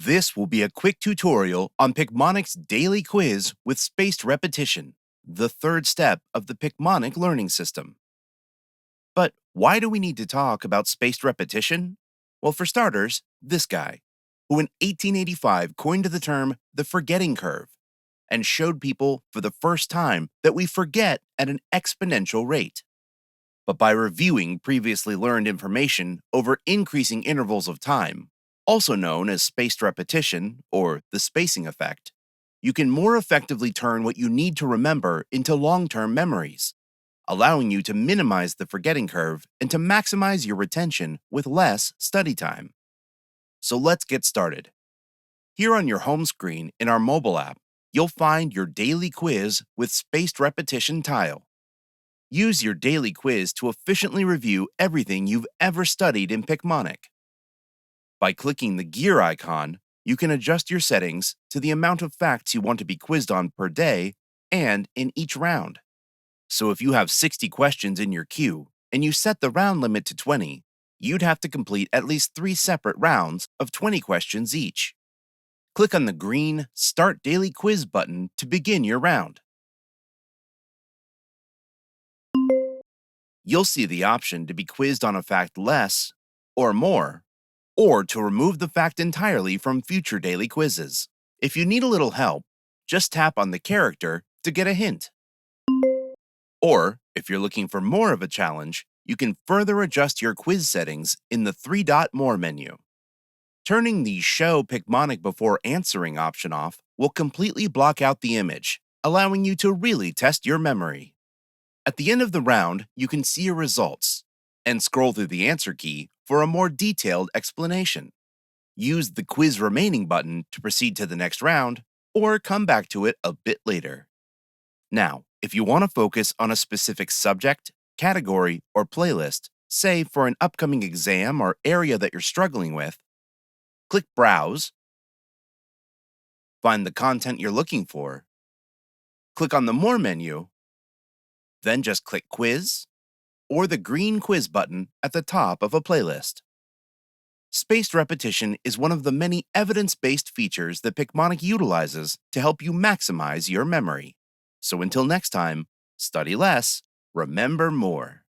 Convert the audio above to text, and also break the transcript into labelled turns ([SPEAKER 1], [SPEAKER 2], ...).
[SPEAKER 1] This will be a quick tutorial on Picmonic's daily quiz with spaced repetition, the third step of the Picmonic learning system. But why do we need to talk about spaced repetition? Well, for starters, this guy, who in 1885 coined the term the forgetting curve and showed people for the first time that we forget at an exponential rate. But by reviewing previously learned information over increasing intervals of time, also known as spaced repetition or the spacing effect, you can more effectively turn what you need to remember into long-term memories, allowing you to minimize the forgetting curve and to maximize your retention with less study time. So let's get started. Here on your home screen in our mobile app, you'll find your daily quiz with spaced repetition tile. Use your daily quiz to efficiently review everything you've ever studied in Picmonic. By clicking the gear icon, you can adjust your settings to the amount of facts you want to be quizzed on per day and in each round. So if you have 60 questions in your queue and you set the round limit to 20, you'd have to complete at least 3 separate rounds of 20 questions each. Click on the green Start Daily Quiz button to begin your round. You'll see the option to be quizzed on a fact less or more, or to remove the fact entirely from future daily quizzes. If you need a little help, just tap on the character to get a hint. Or, if you're looking for more of a challenge, you can further adjust your quiz settings in the 3-dot More menu. Turning the Show Picmonic Before Answering option off will completely block out the image, allowing you to really test your memory. At the end of the round, you can see your results and scroll through the answer key for a more detailed explanation. Use the Quiz Remaining button to proceed to the next round, or come back to it a bit later. Now, if you want to focus on a specific subject, category, or playlist, say for an upcoming exam or area that you're struggling with, click Browse, find the content you're looking for, click on the More menu, then just click Quiz or the green Quiz button at the top of a playlist. Spaced repetition is one of the many evidence-based features that Picmonic utilizes to help you maximize your memory. So until next time, study less, remember more.